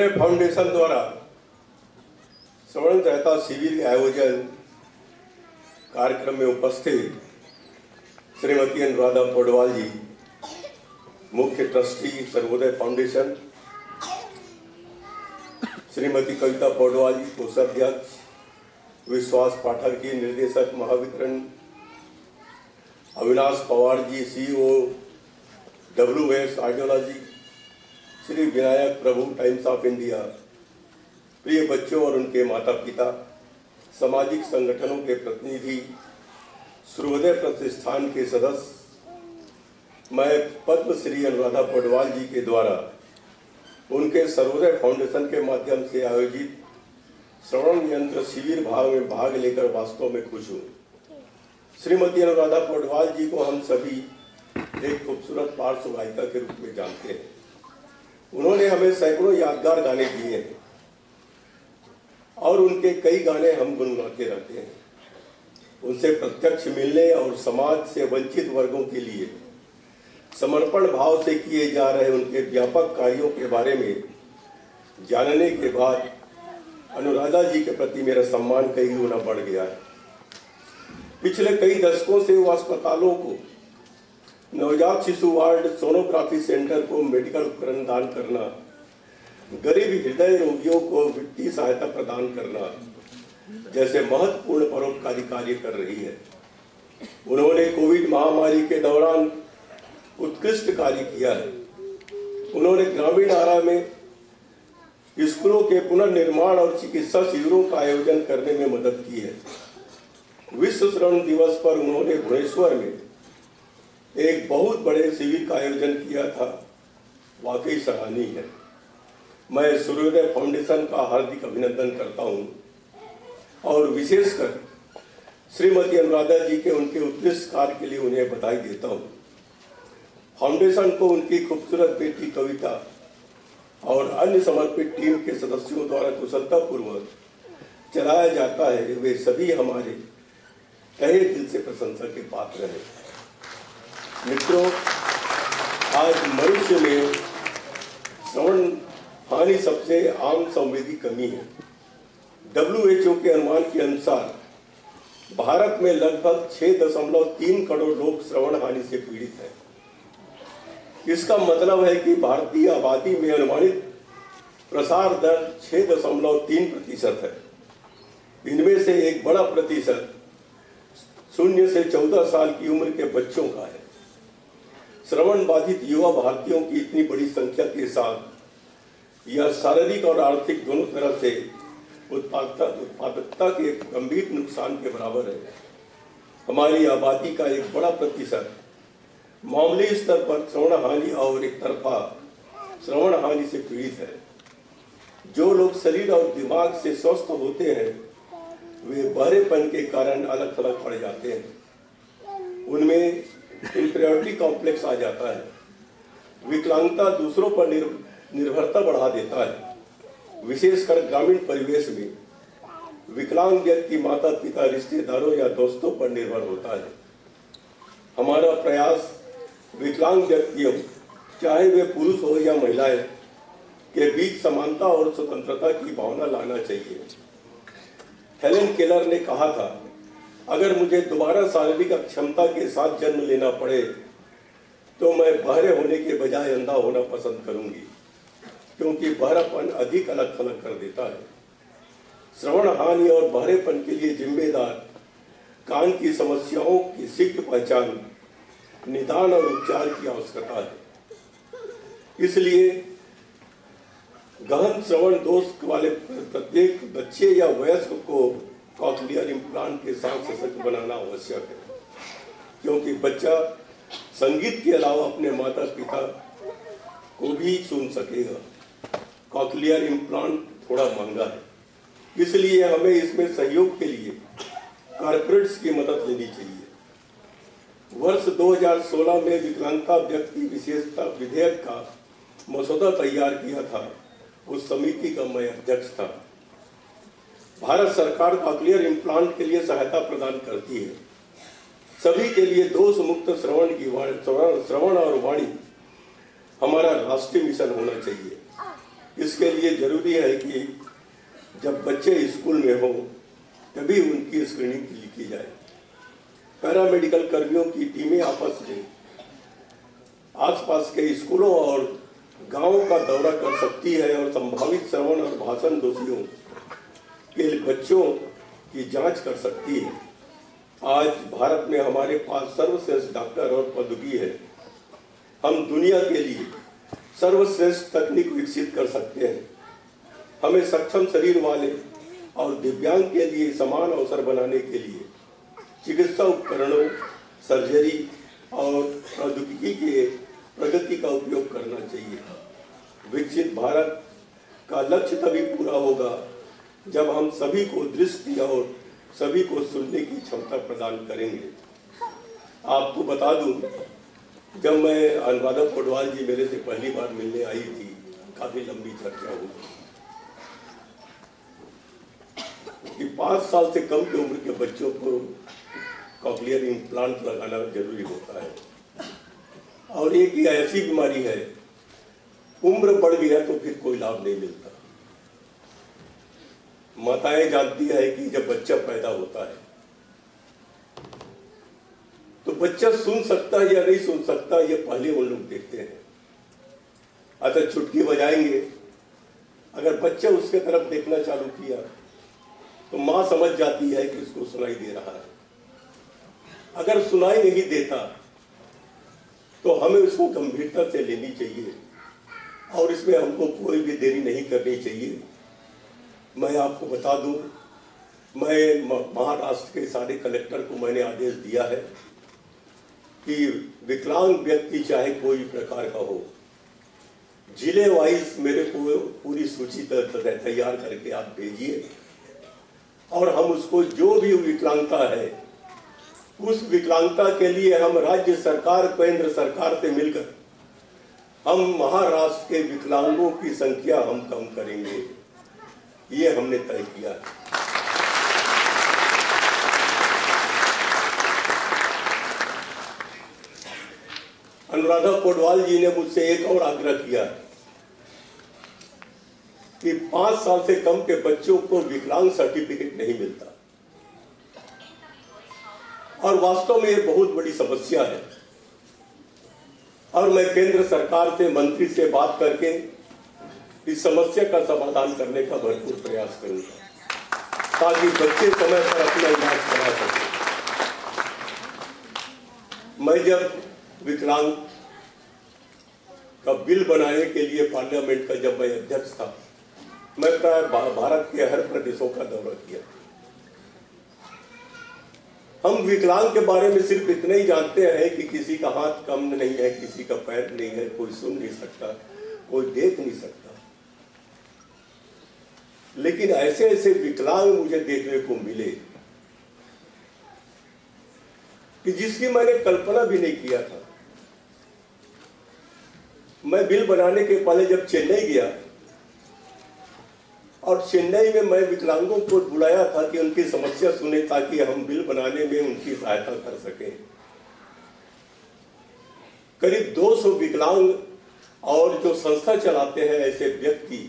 सूर्योदय फाउंडेशन द्वारा श्रवण सहायता शिविर के आयोजन कार्यक्रम में उपस्थित श्रीमती अनुराधा पौडवाल जी, मुख्य ट्रस्टी सर्वोदय फाउंडेशन, श्रीमती कविता पौडवाल जी, कोषाध्यक्ष, विश्वास पाठक जी, निर्देशक Mahavitaran, Avinash Pawar ji, CEO WS ideology, Shri Vinayak Prabhu, times of India, प्रिय बच्चों और उनके माता पिता, सामाजिक संगठनों के प्रतिनिधि, सूर्योदय प्रतिष्ठान के सदस्य, मैं पद्मश्री अनुराधा पौडवाल जी के द्वारा उनके सर्वोदय फाउंडेशन के माध्यम से आयोजित श्रवण यंत्र शिविर में भाग लेकर वास्तव में खुश हूँ। श्रीमती अनुराधा पौडवाल जी को हम सभी एक खूबसूरत पार्श्व गायिका के रूप में जानते हैं। उन्होंने हमें सैकड़ों यादगार गाने दिए हैं और उनके कई गाने हम गुनगुनाते रहते हैं। उनसे प्रत्यक्ष मिलने और समाज से वंचित वर्गों के लिए समर्पण भाव से किए जा रहे उनके व्यापक कार्यों के बारे में जानने के बाद अनुराधा जी के प्रति मेरा सम्मान कई गुना बढ़ गया है। पिछले कई दशकों से वो अस्पतालों को नवजात शिशु वार्ड, सोनोग्राफी सेंटर को मेडिकल उपकरण दान करना, गरीब हृदय रोगियों को वित्तीय सहायता प्रदान करना जैसे महत्वपूर्ण परोपकारी कार्य कर रही है। उन्होंने कोविड महामारी के दौरान उत्कृष्ट कार्य किया है। उन्होंने ग्रामीण आरा में स्कूलों के पुनर्निर्माण और चिकित्सा शिविरों का आयोजन करने में मदद की है। विश्व श्रवण दिवस पर उन्होंने भुवनेश्वर में एक बहुत बड़े शिविर का आयोजन किया था, वाकई सराहनीय है। मैं सूर्योदय फाउंडेशन का हार्दिक अभिनंदन करता हूं और विशेषकर श्रीमती अनुराधा जी के उनके उत्कृष्ट कार्य के लिए उन्हें बधाई देता हूं। फाउंडेशन को उनकी खूबसूरत बेटी कविता और अन्य समर्पित टीम के सदस्यों द्वारा कुशलतापूर्वक चलाया जाता है। वे सभी हमारे तहे दिल से प्रशंसा के पात्र हैं। मित्रों, आज मनुष्य में श्रवण हानि सबसे आम संवेदी कमी है। WHO के अनुमान के अनुसार भारत में लगभग 6.3 करोड़ लोग श्रवण हानि से पीड़ित हैं। इसका मतलब है कि भारतीय आबादी में अनुमानित प्रसार दर 6.3% है। इनमें से एक बड़ा प्रतिशत 0 से 14 साल की उम्र के बच्चों का है। श्रवण बाधित युवा भारतीयों की इतनी बड़ी संख्या के साथ यह शारीरिक और आर्थिक दोनों तरह से उत्पादकता के गंभीर नुकसान के बराबर है। हमारी आबादी का एक बड़ा प्रतिशत मामूली स्तर पर श्रवण हानि और एक तरफा श्रवण हानि से पीड़ित है। जो लोग शरीर और दिमाग से स्वस्थ होते हैं वे बहरेपन के कारण अलग थलग पड़ जाते हैं। उनमें इंफीरियरिटी कॉम्प्लेक्स आ जाता है। विकलांगता दूसरों पर निर्भरता बढ़ा देता है। विशेषकर ग्रामीण परिवेश में विकलांग व्यक्ति माता पिता, रिश्तेदारों या दोस्तों पर निर्भर होता है। हमारा प्रयास विकलांग व्यक्तियों, चाहे वे पुरुष हो या महिलाएं, के बीच समानता और स्वतंत्रता की भावना लाना चाहिए। हेलेन केलर ने कहा था, अगर मुझे दोबारा शारीरिक अक्षमता के साथ जन्म लेना पड़े तो मैं बहरे होने के बजाय अंधा होना पसंद करूंगी, क्योंकि बहरापन अधिक अलग थलग कर देता है। श्रवण हानि और बहरेपन के लिए जिम्मेदार कान की समस्याओं की शीघ्र पहचान, निदान और उपचार की आवश्यकता है। इसलिए गहन श्रवण दोष वाले प्रत्येक बच्चे या वयस्क को कॉक्लियर इम्प्लांट के साथ सशक्त बनाना आवश्यक है, क्योंकि बच्चा संगीत के अलावा अपने माता पिता को भी सुन सकेगा। कॉक्लियर इम्प्लांट थोड़ा महंगा है, इसलिए हमें इसमें सहयोग के लिए कॉर्पोरेट्स की मदद लेनी चाहिए। वर्ष 2016 में विकलांगता व्यक्ति विशेषता विधेयक का मसौदा तैयार किया था। उस समिति का मैं अध्यक्ष था। भारत सरकार कॉक्लियर इम्प्लांट के लिए सहायता प्रदान करती है। सभी के लिए दोष मुक्त श्रवण और वाणी हमारा राष्ट्रीय मिशन होना चाहिए। इसके लिए जरूरी है कि जब बच्चे स्कूल में हो तभी उनकी स्क्रीनिंग की जाए। पैरामेडिकल कर्मियों की टीमें आपस में आसपास के स्कूलों और गांवों का दौरा कर सकती है और संभावित श्रवण और भाषण दोषियों के बच्चों की जांच कर सकती है। आज भारत में हमारे पास सर्वश्रेष्ठ डॉक्टर और पदवी है। हम दुनिया के लिए सर्वश्रेष्ठ तकनीक विकसित कर सकते हैं। हमें सक्षम शरीर वाले और दिव्यांग के लिए समान अवसर बनाने के लिए चिकित्सा उपकरणों, सर्जरी और प्रौद्योगिकी के प्रगति का उपयोग करना चाहिए। विकसित भारत का लक्ष्य तभी पूरा होगा जब हम सभी को दृष्टि और सभी को सुनने की क्षमता प्रदान करेंगे। आपको बता दूं, जब मैं अनुराधा पौडवाल जी मेरे से पहली बार मिलने आई थी, काफी लंबी चर्चा हुई कि 5 साल से कम की उम्र के बच्चों को कॉक्लियर इम्प्लांट लगाना जरूरी होता है और एक ही ऐसी बीमारी है, उम्र बढ़ गया तो फिर कोई लाभ नहीं मिलता। माताएं जानती है कि जब बच्चा पैदा होता है तो बच्चा सुन सकता है या नहीं सुन सकता, ये पहले उन लोग देखते हैं। अच्छा, चुटकी बजाएंगे, अगर बच्चा उसके तरफ देखना चालू किया तो मां समझ जाती है कि उसको सुनाई दे रहा है। अगर सुनाई नहीं देता तो हमें उसको गंभीरता से लेनी चाहिए और इसमें हमको कोई भी देरी नहीं करनी चाहिए। मैं आपको बता दूं, मैं महाराष्ट्र के सारे कलेक्टर को मैंने आदेश दिया है कि विकलांग व्यक्ति चाहे कोई प्रकार का हो, जिले वाइज मेरे को पूरी सूची तैयार करके आप भेजिए और हम उसको जो भी विकलांगता है उस विकलांगता के लिए हम राज्य सरकार, केंद्र सरकार से मिलकर हम महाराष्ट्र के विकलांगों की संख्या हम कम करेंगे, ये हमने तय किया है। अनुराधा पौडवाल जी ने मुझसे एक और आग्रह किया कि 5 साल से कम के बच्चों को विकलांग सर्टिफिकेट नहीं मिलता और वास्तव में ये बहुत बड़ी समस्या है और मैं केंद्र सरकार से, मंत्री से बात करके इस समस्या का समाधान करने का भरपूर प्रयास करूंगा ताकि बच्चे समय पर अपना इलाज करा सकें। मैं जब विकलांग का बिल बनाने के लिए पार्लियामेंट का जब मैं अध्यक्ष था, मैं प्राय भारत के हर प्रदेशों का दौरा किया। हम विकलांग के बारे में सिर्फ इतना ही जानते हैं कि किसी का हाथ कम नहीं है, किसी का पैर नहीं है, कोई सुन नहीं सकता, कोई देख नहीं सकता, लेकिन ऐसे ऐसे विकलांग मुझे देखने को मिले कि जिसकी मैंने कल्पना भी नहीं किया था। मैं बिल बनाने के पहले जब चेन्नई गया और चेन्नई में मैं विकलांगों को बुलाया था कि उनकी समस्या सुने ताकि हम बिल बनाने में उनकी सहायता कर सकें। करीब 200 विकलांग और जो संस्था चलाते हैं ऐसे व्यक्ति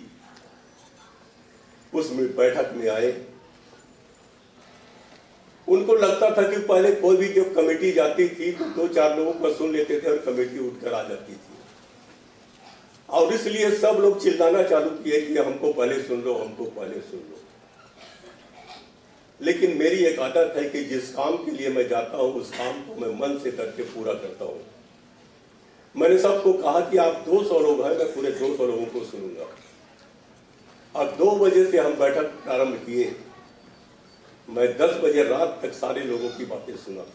उस बैठक में आए। उनको लगता था कि पहले कोई भी जब कमेटी जाती थी तो 2-4 लोगों को सुन लेते थे और कमेटी उठकर आ जाती थी और इसलिए सब लोग चिल्लाना चालू किए कि हमको पहले सुन लो, हमको पहले सुन लो। लेकिन मेरी एक आदत है कि जिस काम के लिए मैं जाता हूं उस काम को मैं मन से करके पूरा करता हूं। मैंने सबको कहा कि आप 200 लोग हैं, मैं पूरे 200 लोगों को सुनूंगा और 2 बजे से हम बैठक प्रारंभ किए। मैं 10 बजे रात तक सारे लोगों की बातें सुना।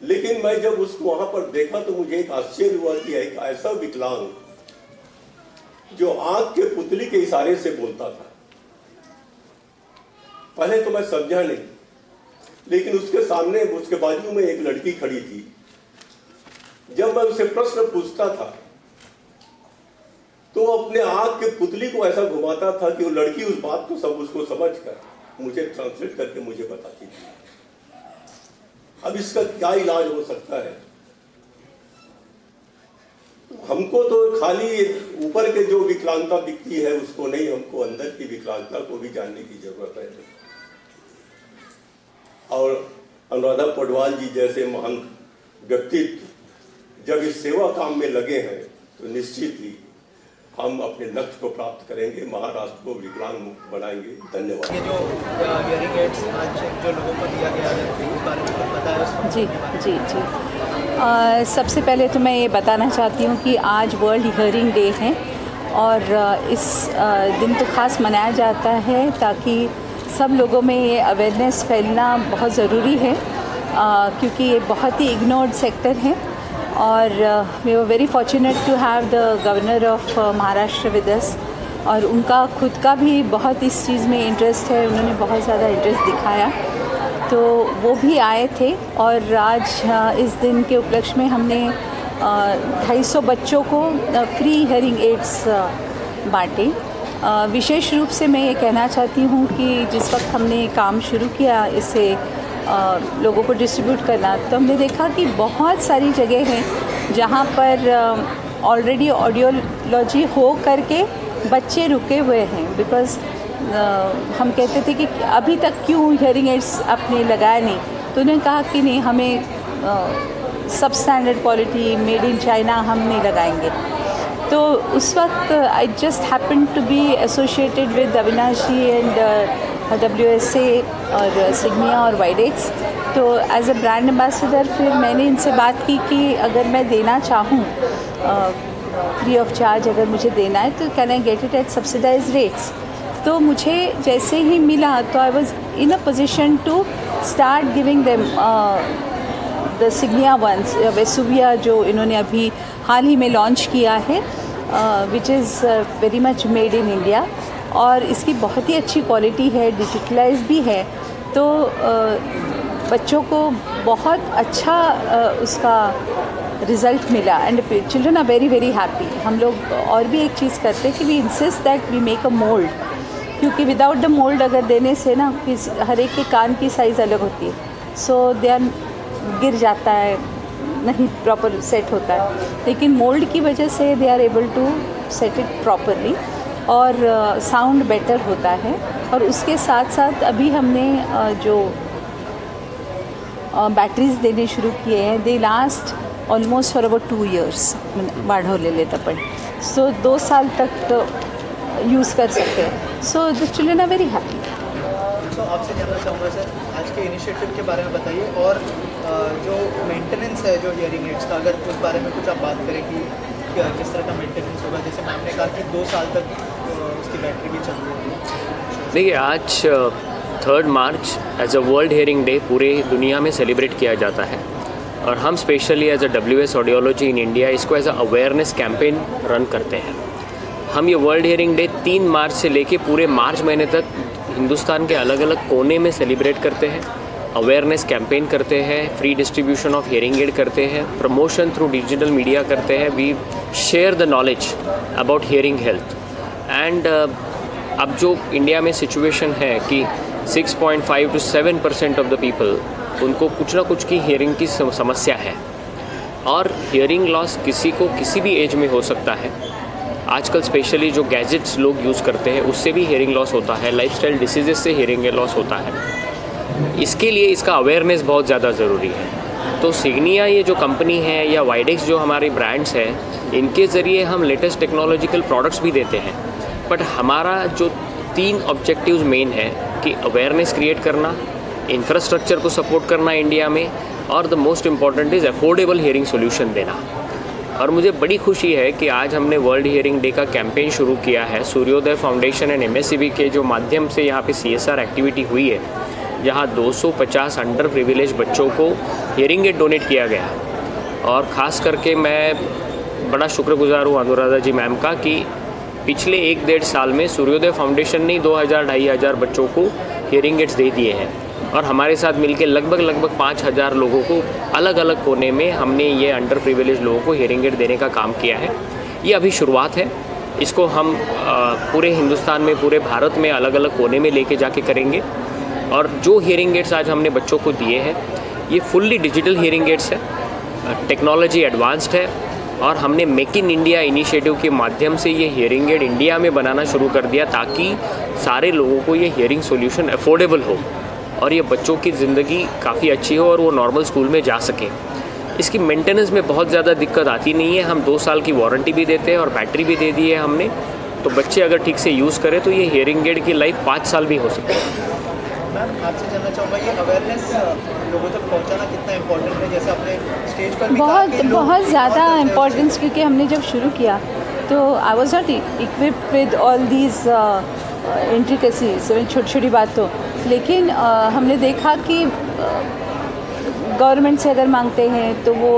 लेकिन मैं जब उसको वहां पर देखा तो मुझे एक आश्चर्य हुआ कि एक ऐसा विकलांग जो आंख के पुतली के इशारे से बोलता था। पहले तो मैं समझा नहीं, लेकिन उसके सामने, उसके बाजू में एक लड़की खड़ी थी। जब मैं उसे प्रश्न पूछता था तो वो अपने आंख के पुतली को ऐसा घुमाता था कि वो लड़की उस बात को सब उसको समझ कर मुझे ट्रांसलेट करके मुझे बताती थी। अब इसका क्या इलाज हो सकता है? हमको तो खाली ऊपर के जो विकलांगता दिखती है उसको नहीं, हमको अंदर की विकलांगता को भी जानने की जरूरत है। और अनुराधा पौडवाल जी जैसे महान व्यक्तित्व जब इस सेवा काम में लगे हैं तो निश्चित ही हम अपने लक्ष्य को प्राप्त करेंगे, महाराष्ट्र को विकलांग मुक्त बनाएंगे। धन्यवाद। ये जो हियरिंग एड्स आज जो लोगों को दिया गया है उस बारे में कुछ पता है? जी। सबसे पहले तो मैं ये बताना चाहती हूँ कि आज वर्ल्ड हियरिंग डे है और इस दिन तो ख़ास मनाया जाता है ताकि सब लोगों में ये अवेयरनेस फैलना बहुत ज़रूरी है, क्योंकि ये बहुत ही इग्नोर्ड सेक्टर है। और we were very fortunate to have the governor of Maharashtra with us, और उनका खुद का भी बहुत इस चीज़ में इंटरेस्ट है, उन्होंने बहुत ज़्यादा इंटरेस्ट दिखाया, तो वो भी आए थे। और आज इस दिन के उपलक्ष्य में हमने 250 बच्चों को फ्री हियरिंग एड्स बांटे। विशेष रूप से मैं ये कहना चाहती हूँ कि जिस वक्त हमने काम शुरू किया इसे लोगों को डिस्ट्रीब्यूट करना, तो हमने देखा कि बहुत सारी जगह हैं जहाँ पर ऑलरेडी ऑडियोलॉजी हो करके बच्चे रुके हुए हैं। बिकॉज़ हम कहते थे कि अभी तक क्यों हियरिंग एड्स आपने लगाया नहीं, तो उन्होंने कहा कि नहीं, हमें सब standard quality made in China हम नहीं लगाएंगे। तो उस वक्त I just happen to be associated with Avinash ji and WSA और सिग्निया और वाइडेक्स, तो एज अ ब्रांड एम्बेसडर फिर मैंने इनसे बात की कि अगर मैं देना चाहूँ फ्री ऑफ चार्ज, अगर मुझे देना है तो can I get it at subsidised rates. तो मुझे जैसे ही मिला तो I was in a position to start giving them the Signia ones, वेसुविया जो इन्होंने अभी हाल ही में लॉन्च किया है, which is very much made in India, और इसकी बहुत ही अच्छी क्वालिटी है, डिजिटलाइज भी है। तो बच्चों को बहुत अच्छा उसका रिज़ल्ट मिला and children are very very happy. हम लोग और भी एक चीज़ करते हैं कि we insist that we make a mould, क्योंकि विदाउट द मोल्ड अगर देने से ना हर एक के कान की साइज़ अलग होती है, सो दे आर गिर जाता है, नहीं प्रॉपर सेट होता है। लेकिन मोल्ड की वजह से they are able to set it properly और साउंड बेटर होता है। और उसके साथ साथ अभी हमने जो बैटरीज देने शुरू किए हैं, they last almost for about 2 years वाढवले लेता पण, सो 2 साल तक यूज़ कर सकते हैं। So the children are very happy. So आपसे जानना चाहूँगा सर, आज के इनिशिएटिव के बारे में बताइए, और जो मेंटेनेंस है जो हियरिंग एड्स का, अगर उस बारे में कुछ आप बात करें कि किस तरह का मेंटेनेंस होगा। जैसे मैम ने कहा कि 2 साल तक उसकी बैटरी भी चल रही है। देखिए, आज 3 March as a world hearing day पूरे दुनिया में सेलिब्रेट किया जाता है, और हम specially as a WS audiology in India इसको as a awareness campaign run करते हैं। हम ये वर्ल्ड हियरिंग डे 3 मार्च से लेके पूरे मार्च महीने तक हिंदुस्तान के अलग अलग कोने में सेलिब्रेट करते हैं, अवेयरनेस कैंपेन करते हैं, free distribution of hearing aid करते हैं, प्रमोशन थ्रू डिजिटल मीडिया करते हैं, we share the knowledge about hearing health. And अब जो इंडिया में सिचुएशन है कि 6.5 to 7% ऑफ द पीपल उनको कुछ ना कुछ की हियरिंग की समस्या है, और हियरिंग लॉस किसी को किसी भी एज में हो सकता है। आजकल स्पेशली जो गैजेट्स लोग यूज़ करते हैं उससे भी हियरिंग लॉस होता है, लाइफस्टाइल डिसीजेस से हियरिंग लॉस होता है। इसके लिए इसका अवेयरनेस बहुत ज़्यादा ज़रूरी है। तो सिग्निया ये जो कंपनी है या वाइडेक्स जो हमारे ब्रांड्स हैं, इनके ज़रिए हम लेटेस्ट टेक्नोलॉजिकल प्रोडक्ट्स भी देते हैं, बट हमारा जो 3 ऑब्जेक्टिव्स मेन है कि अवेयरनेस क्रिएट करना, इंफ्रास्ट्रक्चर को सपोर्ट करना इंडिया में, और the most important is affordable hearing solution देना। और मुझे बड़ी खुशी है कि आज हमने वर्ल्ड हियरिंग डे का कैंपेन शुरू किया है। सूर्योदय फाउंडेशन एंड MSCB के जो माध्यम से यहाँ पे CSR एक्टिविटी हुई है, जहाँ 250 अंडर प्रिविलेज बच्चों को हियरिंग एड डोनेट किया गया। और ख़ास करके मैं बड़ा शुक्रगुजार हूँ अनुराधा जी मैम का कि पिछले 1-1.5 साल में सूर्योदय फाउंडेशन ने 2000-2500 बच्चों को हियरिंग एड्स दे दिए हैं, और हमारे साथ मिलकर लगभग 5000 लोगों को अलग अलग कोने में हमने ये अंडर प्रिविलेज लोगों को हियरिंग एड देने का काम किया है। ये अभी शुरुआत है, इसको हम पूरे हिंदुस्तान में, पूरे भारत में अलग अलग कोने में लेके जाके करेंगे। और जो हियरिंग एड्स आज हमने बच्चों को दिए हैं, ये फुल्ली डिजिटल हियरिंग एड्स है, टेक्नोलॉजी एडवांस्ड है, और हमने मेक इन इंडिया इनिशिएटिव के माध्यम से ये हियरिंग एड इंडिया में बनाना शुरू कर दिया ताकि सारे लोगों को ये हियरिंग सॉल्यूशन अफोर्डेबल हो और ये बच्चों की ज़िंदगी काफ़ी अच्छी हो और वो नॉर्मल स्कूल में जा सकें। इसकी मेंटेनेंस में बहुत ज़्यादा दिक्कत आती नहीं है। हम 2 साल की वारंटी भी देते हैं और बैटरी भी दे दी है हमने, तो बच्चे अगर ठीक से यूज़ करें तो ये हियरिंग एड की लाइफ 5 साल भी हो सकती है। मैम आपसे जानना चाहूँगा ये अवेयरनेस लोगों तक पहुँचाना कितना इम्पोर्टेंट है, जैसे आपने स्टेज पर भी बहुत ज़्यादा इम्पोर्टेंस, क्योंकि हमने जब शुरू किया तो I was not equipped with all these intricacies, छोटी छोटी बातों, लेकिन हमने देखा कि गवर्नमेंट से अगर मांगते हैं तो वो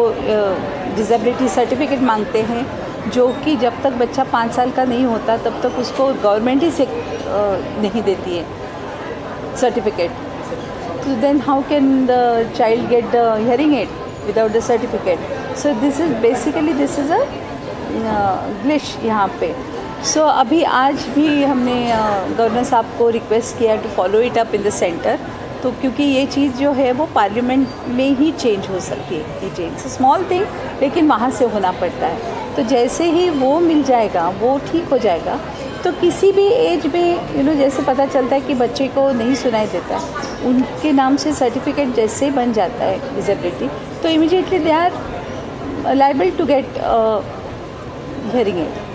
डिसेबिलिटी सर्टिफिकेट मांगते हैं, जो कि जब तक बच्चा 5 साल का नहीं होता तब तक उसको गवर्नमेंट ही से नहीं देती है certificate. So then how can the child get the hearing aid without the certificate? So this is a glitch यहाँ पे। So अभी आज भी हमने गवर्नर साहब को रिक्वेस्ट किया to follow it up in the centre, तो क्योंकि ये चीज़ जो है वो पार्लियामेंट में ही चेंज हो सकती है, ये चेंज स्मॉल थिंग लेकिन वहाँ से होना पड़ता है। तो जैसे ही वो मिल जाएगा, वो ठीक हो जाएगा, तो किसी भी एज में जैसे पता चलता है कि बच्चे को नहीं सुनाई देता है, उनके नाम से सर्टिफिकेट जैसे बन जाता है डिसेबिलिटी, तो immediately they are liable to get hearing add.